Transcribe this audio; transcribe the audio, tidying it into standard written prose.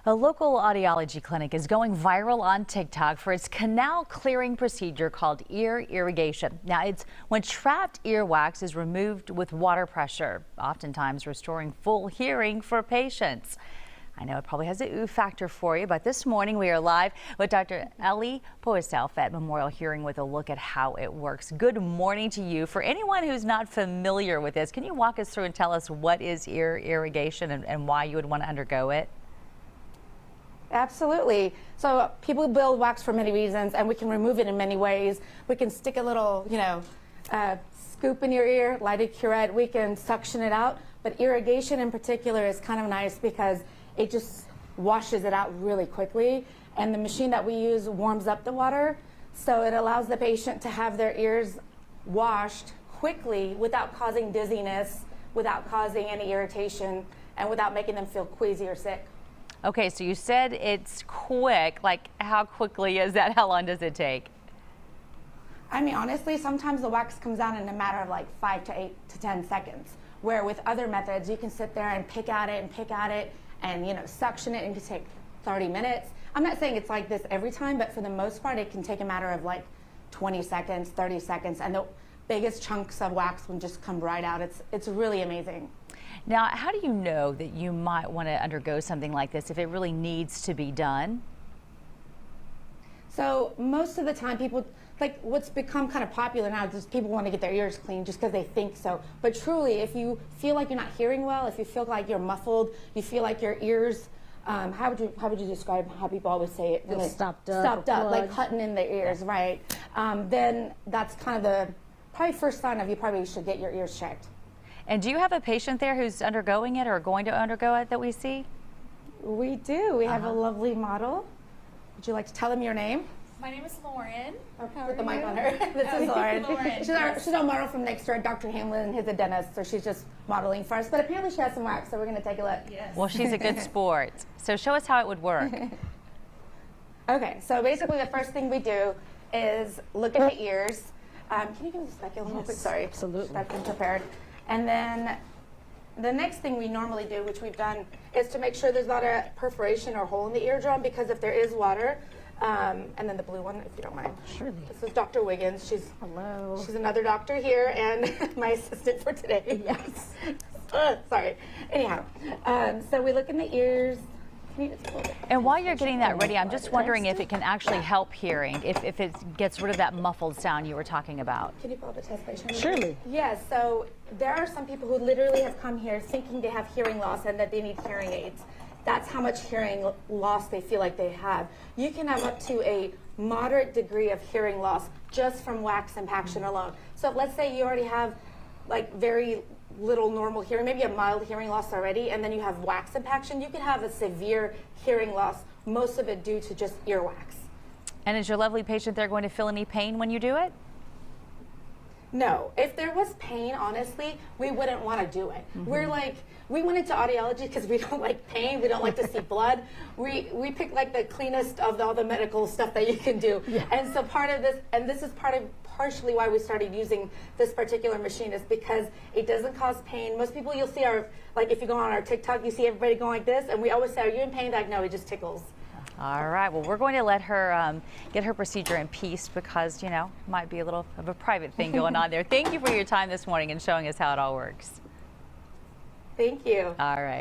A local audiology clinic is going viral on TikTok for its canal clearing procedure called ear irrigation. Now, it's when trapped earwax is removed with water pressure, oftentimes restoring full hearing for patients. I know it probably has a ooh factor for you, but this morning we are live with Dr. Ellie Poiself at Memorial Hearing with a look at how it works. Good morning to you. For anyone who's not familiar with this, can you walk us through and tell us what is ear irrigation and why you would want to undergo it? Absolutely. So people build wax for many reasons, and we can remove it in many ways. We can stick a little, scoop in your ear, light a curette. We can suction it out. But irrigation in particular is kind of nice because it just washes it out really quickly. And the machine that we use warms up the water, so it allows the patient to have their ears washed quickly without causing dizziness, without causing any irritation, and without making them feel queasy or sick. Okay, so you said it's quick. Like, how quickly is that? How long does it take? I mean, honestly, sometimes the wax comes out in a matter of like 5 to 8 to 10 seconds, where with other methods, you can sit there and pick at it and suction it, and it can take 30 minutes. I'm not saying it's like this every time, but for the most part, it can take a matter of like 20 seconds, 30 seconds, and the biggest chunks of wax will just come right out. It's really amazing. Now, how do you know that you might want to undergo something like this if it really needs to be done? So most of the time people, like what's become kind of popular now is people want to get their ears cleaned just because they think so. But truly, if you feel like you're not hearing well, if you feel like you're muffled, you feel like your ears, how would you describe how people always say it? Really stopped up, like cutting in their ears, right? Then that's kind of the probably first sign of you probably should get your ears checked. And do you have a patient there who's undergoing it or going to undergo it that we see? We do. We have a lovely model. Would you like to tell them your name? My name is Lauren. Put the mic on her. This is Lauren. She's our model from next door. Dr. Hamlin is a dentist, so she's just modeling for us. But apparently she has some wax, so we're going to take a look. Yes. Well, she's a good sport. So show us how it would work. Okay, so basically the first thing we do is look at the ears. Can you give me a speculum real quick? Sorry. Absolutely. I've been prepared. And then the next thing we normally do, which we've done, is to make sure there's not a perforation or hole in the eardrum, because if there is water, and then the blue one, if you don't mind. Surely. This is Dr. Wiggins. Hello. She's another doctor here and my assistant for today. Yes. Sorry. Anyhow, so we look in the ears. And while you're getting that ready, I'm just wondering if it can actually help hearing, if it gets rid of that muffled sound you were talking about. Can you pull up a test patient? Surely. Yes, so there are some people who literally have come here thinking they have hearing loss and that they need hearing aids. That's how much hearing loss they feel like they have. You can have up to a moderate degree of hearing loss just from wax impaction alone. So if, let's say you already have like very little normal hearing, maybe a mild hearing loss already, and then you have wax impaction, you can have a severe hearing loss, most of it due to just earwax. And is your lovely patient there going to feel any pain when you do it? No. If there was pain, honestly, we wouldn't want to do it. We went into audiology because we don't like pain. We don't like to see blood. We pick like the cleanest of all the medical stuff that you can do. Yeah. And so part of this, and this is partially why we started using this particular machine, is because it doesn't cause pain. Most people, you'll see like if you go on our TikTok, you see everybody going like this, and we always say, are you in pain? Like, no, it just tickles. All right, well, we're going to let her get her procedure in peace because, might be a little of a private thing going on there. Thank you for your time this morning and showing us how it all works. Thank you. All right.